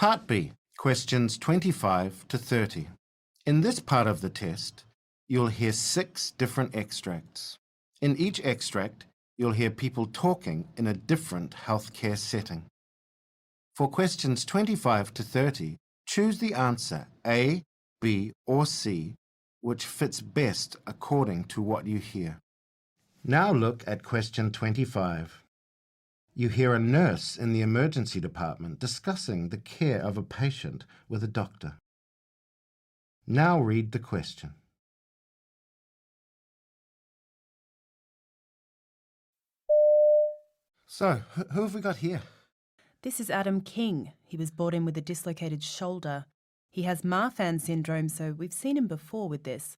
Part B, questions 25 to 30. In this part of the test, you'll hear 6 different extracts. In each extract, you'll hear people talking in a different healthcare setting. For questions 25 to 30, choose the answer A, B, or C, which fits best according to what you hear. Now look at question 25. You hear a nurse in the emergency department discussing the care of a patient with a doctor. Now read the question. So, who have we got here? This is Adam King. He was brought in with a dislocated shoulder. He has Marfan syndrome, so we've seen him before with this.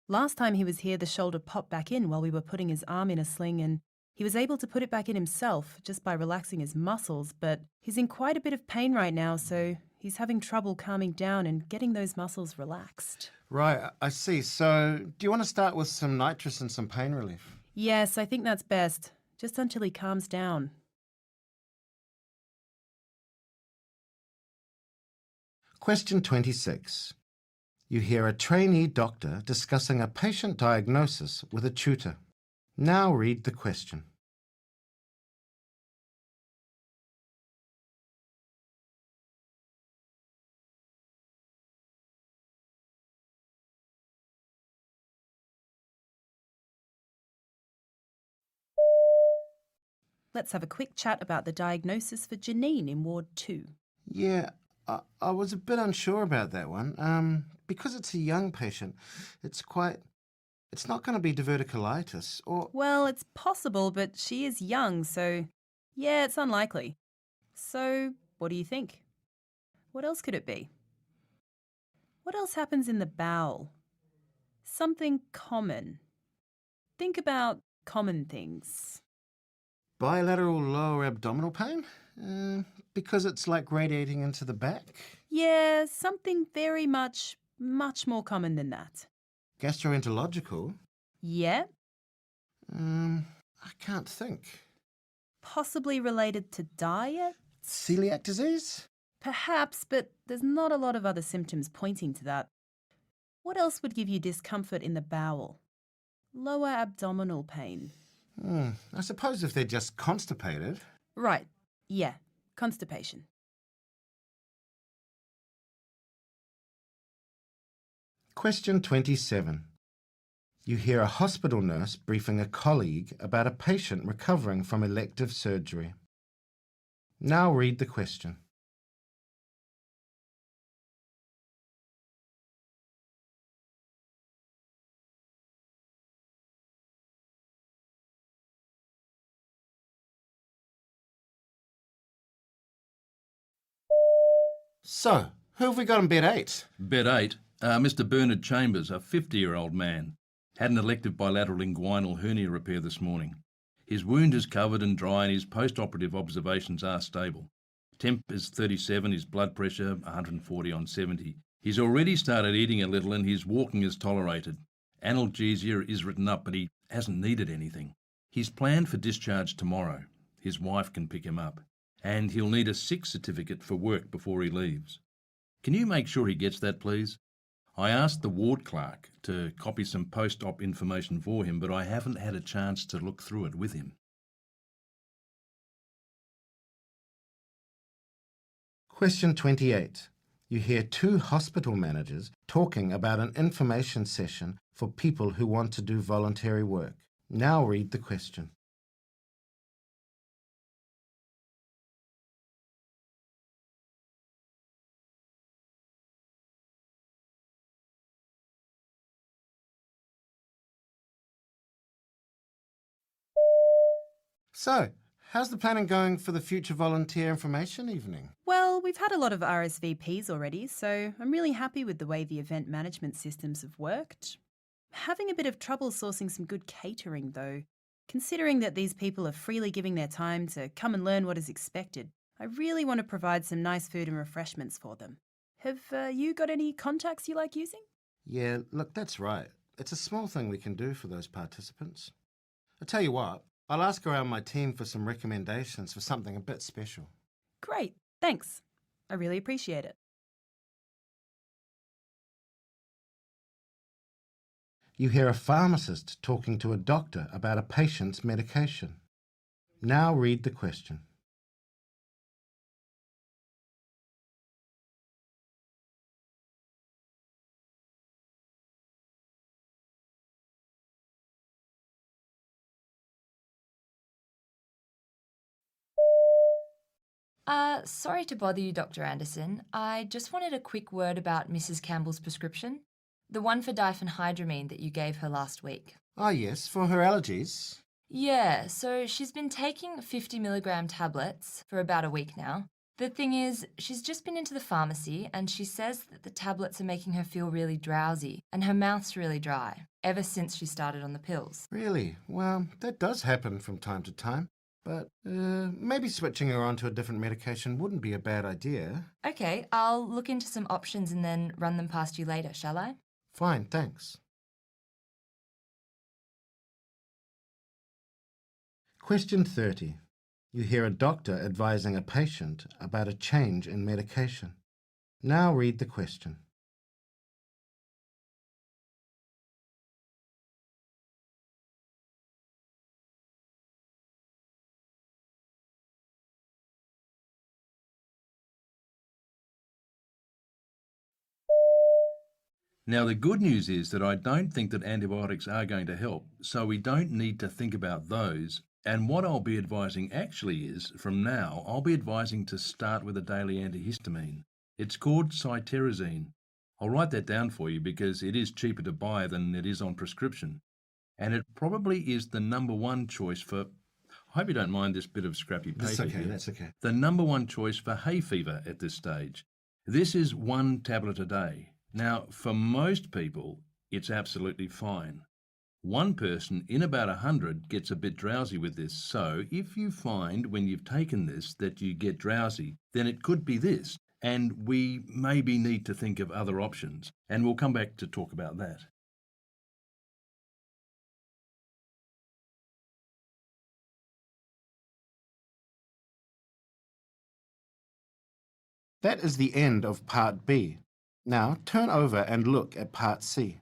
Last time he was here, the shoulder popped back in while we were putting his arm in a sling, and he was able to put it back in himself just by relaxing his muscles, but he's in quite a bit of pain right now, so he's having trouble calming down and getting those muscles relaxed. Right, I see. So, do you want to start with some nitrous and some pain relief? Yes, I think that's best, just until he calms down. Question 26. You hear a trainee doctor discussing a patient diagnosis with a tutor. Now read the question. Let's have a quick chat about the diagnosis for Janine in Ward 2. Yeah, I was a bit unsure about that one. Because it's a young patient, it's not going to be diverticulitis or... Well, it's possible, but she is young, so yeah, it's unlikely. So, what do you think? What else could it be? What else happens in the bowel? Something common. Think about common things. Bilateral lower abdominal pain? Because it's like radiating into the back? Yeah, something very much more common than that. Gastroenterological? Yeah? I can't think. Possibly related to diet? Celiac disease? Perhaps, but there's not a lot of other symptoms pointing to that. What else would give you discomfort in the bowel? Lower abdominal pain. I suppose if they're just constipated. Right. Yeah. Constipation. Question 27. You hear a hospital nurse briefing a colleague about a patient recovering from elective surgery. Now read the question. So, who have we got in bed 8? Bed 8, Mr. Bernard Chambers, a 50-year-old man, had an elective bilateral inguinal hernia repair this morning. His wound is covered and dry and his post-operative observations are stable. Temp is 37, his blood pressure 140/70. He's already started eating a little and his walking is tolerated. Analgesia is written up, but he hasn't needed anything. He's planned for discharge tomorrow. His wife can pick him up. And he'll need a sick certificate for work before he leaves. Can you make sure he gets that, please? I asked the ward clerk to copy some post-op information for him, but I haven't had a chance to look through it with him. Question 28. You hear 2 hospital managers talking about an information session for people who want to do voluntary work. Now read the question. So, how's the planning going for the future volunteer information evening? Well, we've had a lot of RSVPs already, so I'm really happy with the way the event management systems have worked. Having a bit of trouble sourcing some good catering, though. Considering that these people are freely giving their time to come and learn what is expected, I really want to provide some nice food and refreshments for them. Have you got any contacts you like using? Yeah, look, that's right. It's a small thing we can do for those participants. I'll tell you what, I'll ask around my team for some recommendations for something a bit special. Great, thanks. I really appreciate it. You hear a pharmacist talking to a doctor about a patient's medication. Now read the question. Sorry to bother you, Dr. Anderson. I just wanted a quick word about Mrs. Campbell's prescription. The one for diphenhydramine that you gave her last week. Ah, yes, for her allergies. Yeah, so she's been taking 50 milligram tablets for about a week now. The thing is, she's just been into the pharmacy and she says that the tablets are making her feel really drowsy and her mouth's really dry, ever since she started on the pills. Really? Well, that does happen from time to time. But maybe switching her onto a different medication wouldn't be a bad idea. Okay, I'll look into some options and then run them past you later, shall I? Fine, thanks. Question 30. You hear a doctor advising a patient about a change in medication. Now read the question. Now, the good news is that I don't think that antibiotics are going to help, so we don't need to think about those. And what I'll be advising actually is, from now, I'll be advising to start with a daily antihistamine. It's called cyterizine. I'll write that down for you because it is cheaper to buy than it is on prescription. And it probably is the number one choice for, I hope you don't mind this bit of scrappy paper That's okay, here. that's okay. The number one choice for hay fever at this stage. This is 1 tablet a day. Now, for most people, it's absolutely fine. One person in about 100 gets a bit drowsy with this, so if you find when you've taken this that you get drowsy, then it could be this, and we maybe need to think of other options, and we'll come back to talk about that. That is the end of Part B. Now turn over and look at Part C.